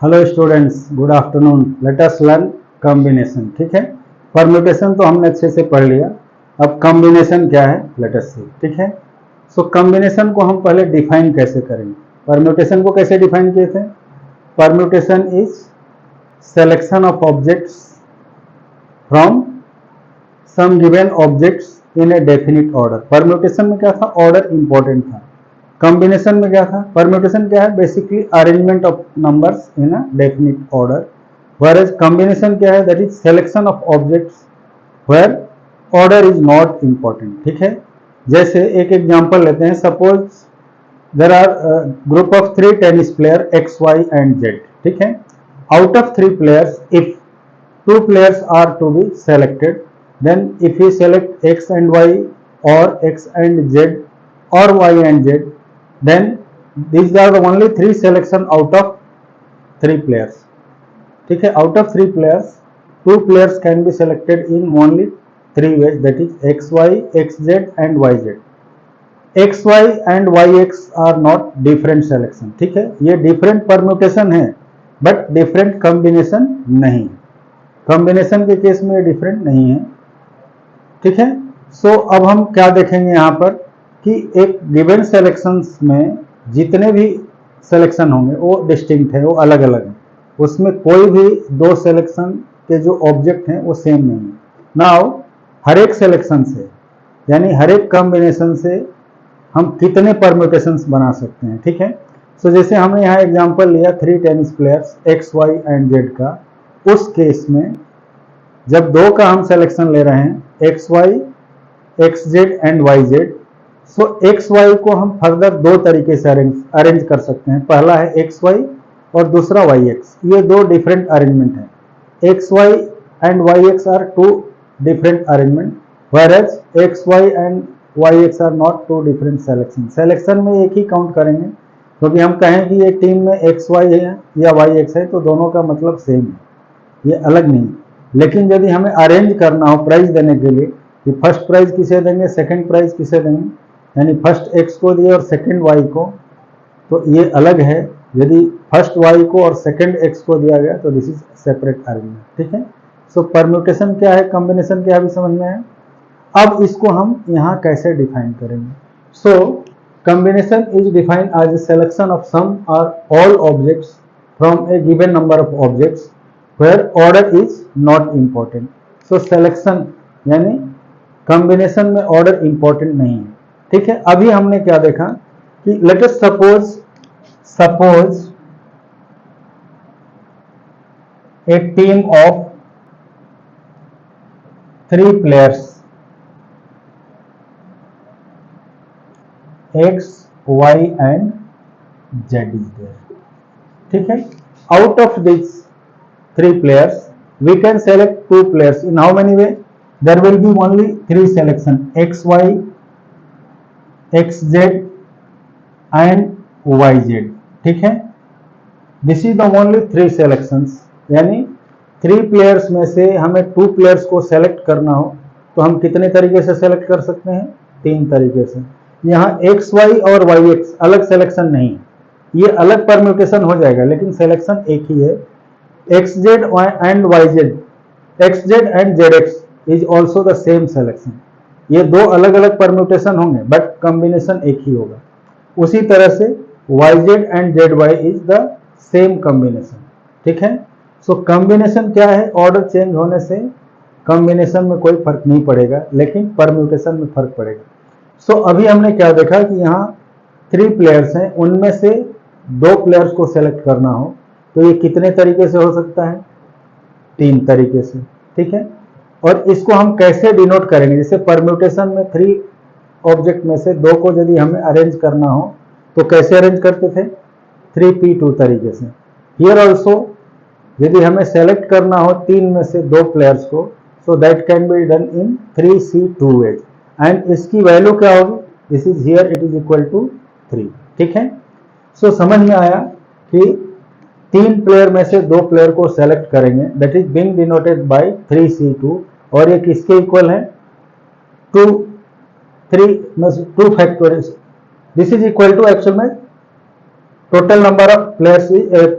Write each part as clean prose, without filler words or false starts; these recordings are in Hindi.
Hello students, good afternoon. Let us learn combination. ठीक है, परम्यूटेशन तो हमने अच्छे से पढ़ लिया। अब कॉम्बिनेशन क्या है लेट अस सी। ठीक है, सो कॉम्बिनेशन को हम पहले डिफाइन कैसे करेंगे। परम्यूटेशन को कैसे डिफाइन किए थे? Permutation is selection of objects from some given objects in a definite order. Permutation में क्या था? ऑर्डर इंपॉर्टेंट था। कॉम्बिनेशन में क्या था? परम्यूटेशन क्या है? Basically arrangement of numbers in a definite order. whereas combination क्या है? that is selection of objects where order is not important. ठीक है, जैसे एक एग्जांपल लेते हैं। Suppose there are a group of 3 tennis player x y and z. ठीक है, out of 3 players if 2 players are to be selected, then if we select x and y or x and z or y and z, then these are the only 3 selection out of 3 players. ठीक है, out of 3 players 2 players can be selected in only 3 ways, that is x y, x Z and Y z. X Y and y x are not different selection. ठीक है, ये डिफरेंट परम्यूटेशन है बट डिफरेंट कॉम्बिनेशन नहीं। कॉम्बिनेशन के केस में डिफरेंट नहीं है। ठीक है, सो अब हम क्या देखेंगे यहाँ पर कि एक गिवन सेलेक्शंस में जितने भी सिलेक्शन होंगे वो डिस्टिंक्ट है, वो अलग अलग है। उसमें कोई भी दो सिलेक्शन के जो ऑब्जेक्ट हैं वो सेम नहीं है। नाउ हर एक सिलेक्शन से यानी हर एक कॉम्बिनेशन से हम कितने परम्यूटेशंस बना सकते हैं। ठीक है, सो जैसे हमने यहाँ एग्जांपल लिया 3 tennis players x Y and z का। उस केस में जब दो का हम सिलेक्शन ले रहे हैं x y, x Z and Y z, so x y को हम फर्दर दो तरीके से अरेंज कर सकते हैं। पहला है एक्स वाई और दूसरा वाई एक्स। ये दो डिफरेंट अरेंजमेंट है। X Y and y x are two different arrangement, whereas x Y and y x are not two different selection. Selection में एक ही काउंट करेंगे, क्योंकि हम कहें कि एक टीम में एक्स वाई है या वाई एक्स है तो दोनों का मतलब सेम है, ये अलग नहीं। लेकिन यदि हमें अरेंज करना हो प्राइज देने के लिए कि फर्स्ट प्राइज किसे देंगे, सेकंड प्राइज किसे देंगे, यानी फर्स्ट एक्स को दिए और सेकंड वाई को, तो ये अलग है। यदि फर्स्ट वाई को और सेकंड एक्स को दिया गया तो दिस इज सेपरेट अरेंजमेंट। ठीक है, सो परम्यूटेशन क्या है, कॉम्बिनेशन क्या है, अभी समझ में आया। अब इसको हम यहाँ कैसे डिफाइन करेंगे। So combination is defined as a selection of some or all objects from a given number of objects where order is not important. So selection यानी कॉम्बिनेशन में ऑर्डर इंपॉर्टेंट नहीं है। ठीक है, अभी हमने क्या देखा कि let us suppose a team of 3 players x Y and Z is there. ठीक है, out of this 3 players we can select 2 players. In how many way? There will be only 3 selection, x y, x z and y z. ठीक है, this is the only 3 selections। यानी 3 players में से हमें 2 players को select करना हो तो हम कितने तरीके से select कर सकते हैं? 3 तरीके से। यहाँ x y और y x अलग selection नहीं है, ये अलग permutation हो जाएगा लेकिन selection एक ही है। xz and yz, xz and zx is also the same selection। ये दो अलग अलग परम्यूटेशन होंगे बट कॉम्बिनेशन एक ही होगा। उसी तरह से yz and zy is the same combination। ठीक है, सो कॉम्बिनेशन क्या है? ऑर्डर चेंज होने से कॉम्बिनेशन में कोई फर्क नहीं पड़ेगा लेकिन परम्यूटेशन में फर्क पड़ेगा। सो अभी हमने क्या देखा कि यहाँ 3 प्लेयर्स हैं, उनमें से 2 प्लेयर्स को सेलेक्ट करना हो तो ये कितने तरीके से हो सकता है? 3 तरीके से। ठीक है, और इसको हम कैसे डिनोट करेंगे? जैसे परम्यूटेशन में 3 ऑब्जेक्ट में से 2 को यदि हमें अरेंज करना हो तो कैसे अरेंज करते थे? 3p2 तरीके से। हियर ऑल्सो यदि हमें सेलेक्ट करना हो 3 में से 2 प्लेयर्स को, so that can be done in 3c2 ways. And इसकी वैल्यू क्या होगी? This is here it is equal to 3। ठीक है, सो समझ में आया कि 3 प्लेयर में से 2 प्लेयर को सेलेक्ट करेंगे, that is being denoted by 3c2, और ये किसके इक्वल है? 2 factorial. This is equal to actual में total number of players,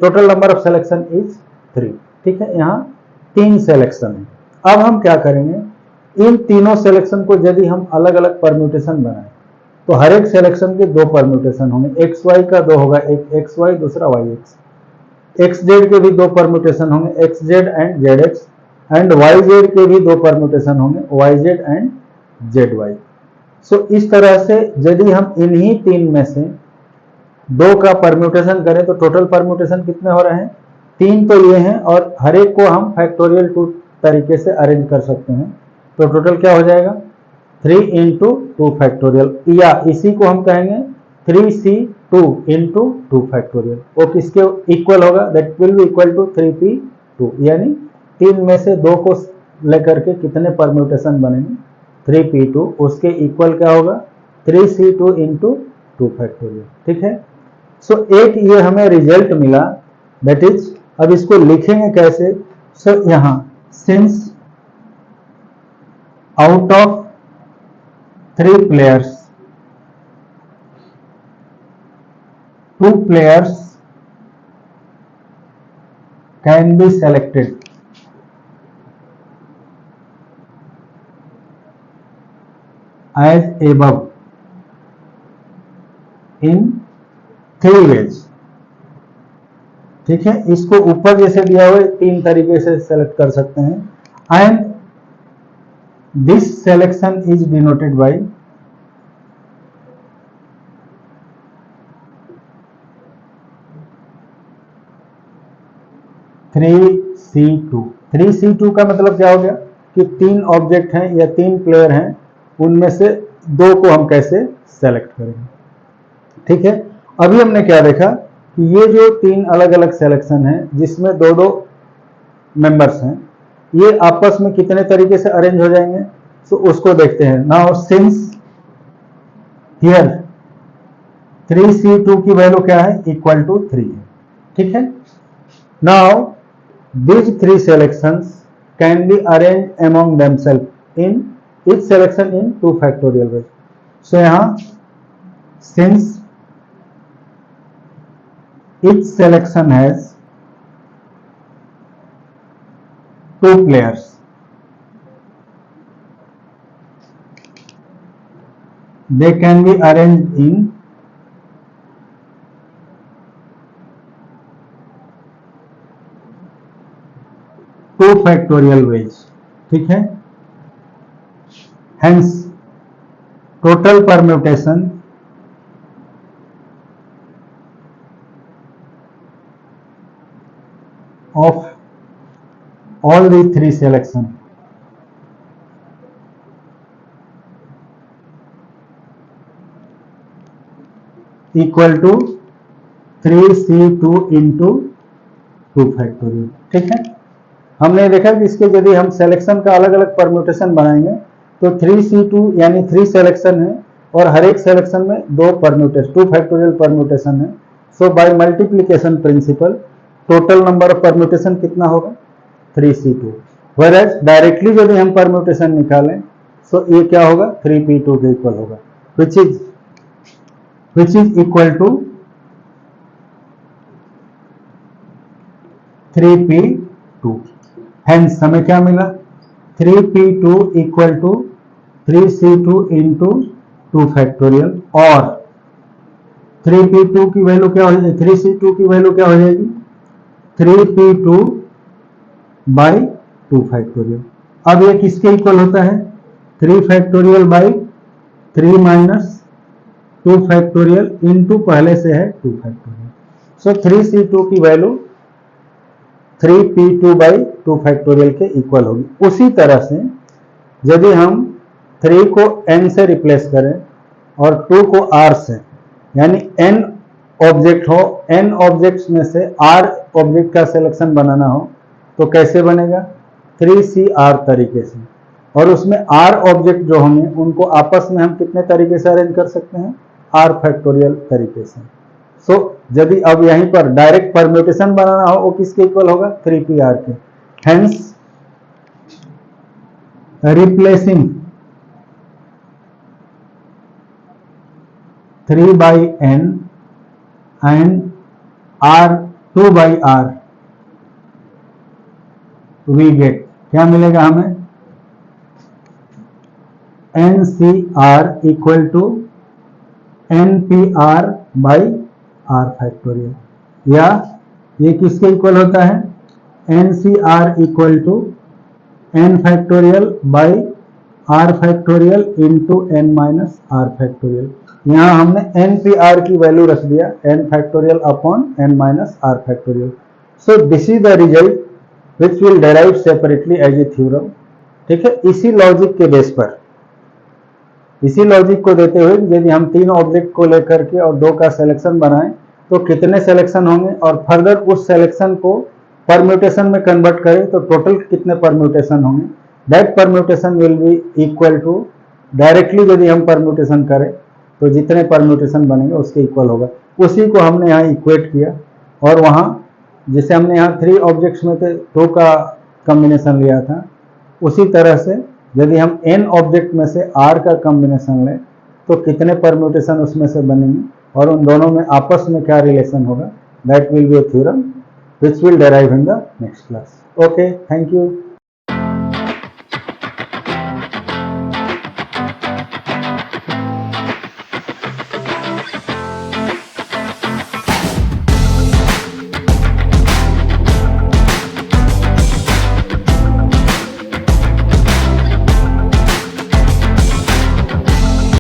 total number of selection is 3। ठीक है, यहाँ 3 सिलेक्शन है। अब हम क्या करेंगे, इन तीनों सिलेक्शन को यदि हम अलग अलग परम्यूटेशन बनाएं तो हर एक सिलेक्शन के 2 परम्यूटेशन होंगे। एक्स वाई का 2 होगा, एक एक्स वाई दूसरा वाई एक्स। एक्स जेड के भी 2 परम्यूटेशन होंगे, X Z and Z X, and Y Z के भी 2 परम्यूटेशन होंगे, Y Z and Z Y. So इस तरह से यदि हम इन्हीं 3 में से 2 का परम्यूटेशन करें तो टोटल परम्यूटेशन कितने हो रहे हैं, 3 तो ये हैं, और हर एक को हम फैक्टोरियल 2 तरीके से अरेंज कर सकते हैं। तो टोटल क्या हो जाएगा, 3 इंटू 2 फैक्टोरियल, या इसी को हम कहेंगे 3c2 इंटू 2 फैक्टोरियल। वो किसके इक्वल होगा, that will be equal to 3p2, यानी 3 में से 2 को लेकर के कितने परम्यूटेशन बनेंगे, 3p2, उसके इक्वल क्या होगा, 3c2 इंटू 2 फैक्टोरियल। ठीक है, सो एक ये हमें रिजल्ट मिला, दैट इज, अब इसको लिखेंगे कैसे। सो यहां since out of 3 players 2 players can be selected as above in 3 ways। ठीक है, इसको ऊपर जैसे दिया हुआ है 3 तरीके से सेलेक्ट कर सकते हैं। And this selection is denoted by 3c2। 3c2 का मतलब क्या हो गया कि 3 ऑब्जेक्ट हैं या 3 प्लेयर हैं, उनमें से 2 को हम कैसे सेलेक्ट करेंगे। ठीक है, अभी हमने क्या देखा कि ये जो 3 अलग अलग सिलेक्शन हैं जिसमें 2-2 मेंबर्स हैं, ये आपस में कितने तरीके से अरेंज हो जाएंगे, तो उसको देखते हैं। नाउ सिंस हियर 3c2 की वैल्यू क्या है, इक्वल टू 3 है। ठीक है, now these 3 selections can be arranged among themselves in each selection in 2 factorial ways। so yahan since each selection has 2 players, they can be arranged in 2 factorial ways। ठीक है, hence total permutation of all the 3 selection equal to 3c2 into 2 factorial. ठीक है, हमने देखा कि इसके यदि हम सिलेक्शन का अलग अलग परम्यूटेशन बनाएंगे तो 3c2 यानी 3 सिलेक्शन है, और हर एक सिलेक्शन में 2 परम्यूटेशन 2 फैक्टोरियल परम्यूटेशन है। So by multiplication principle total number of permutation कितना होगा, 3c2। व्हेयरएज डायरेक्टली यदि हम परम्यूटेशन निकालें तो ये क्या होगा, 3p2 के इक्वल होगा, which is equal to 3p2। Hence हमें क्या मिला, 3p2 equal to 3c2 into 2 factorial, और 3p2 की वैल्यू क्या हो जाएगी, 3c2 की वैल्यू क्या हो जाएगी, 3p2 बाई 2 फैक्टोरियल। अब ये किसके इक्वल होता है, 3 factorial by 3 minus 2 factorial into पहले से है 2 फैक्टोरियल। सो 3c2 की वैल्यू 3p2 बाई 2 फैक्टोरियल के इक्वल होगी। उसी तरह से यदि हम 3 को n से रिप्लेस करें और 2 को r से, यानी n ऑब्जेक्ट हो, n ऑब्जेक्ट्स में से r ऑब्जेक्ट का सिलेक्शन बनाना हो तो कैसे बनेगा, 3cr तरीके से, और उसमें r ऑब्जेक्ट जो होंगे उनको आपस में हम कितने तरीके से अरेंज कर सकते हैं, r फैक्टोरियल तरीके से। सो यदि अब यहीं पर डायरेक्ट परम्यूटेशन बनाना हो वो किसके इक्वल होगा, 3pr के। Hence replacing 3 by n and r 2/r we get क्या मिलेगा हमें, NCR equal to NPR by R factorial, या ये किसके इक्वल होता है, NCR equal to N factorial by R factorial into N minus R factorial. यहाँ हमने NPR की वैल्यू रख दिया N factorial upon N minus R factorial. So this is the result which will derive separately as a theorem. ठीक है, इसी लॉजिक के बेस पर, इसी लॉजिक को देते हुए यदि हम 3 ऑब्जेक्ट को लेकर के और 2 का सिलेक्शन बनाएं तो कितने सिलेक्शन होंगे, और फर्दर उस सिलेक्शन को परम्यूटेशन में कन्वर्ट करें तो टोटल कितने परम्यूटेशन होंगे, that permutation will be equal to, directly यदि हम परम्यूटेशन करें तो जितने परम्यूटेशन बनेंगे उसके इक्वल होगा। उसी को हमने यहाँ इक्वेट किया, और वहाँ जिसे हमने यहाँ 3 ऑब्जेक्ट्स में से 2 का कॉम्बिनेशन लिया था, उसी तरह से यदि हम n ऑब्जेक्ट में से r का कॉम्बिनेशन लें तो कितने परम्यूटेशन उसमें से बनेंगे और उन दोनों में आपस में क्या रिलेशन होगा, that will B A theorem which will derive in the next class. Okay, thank you.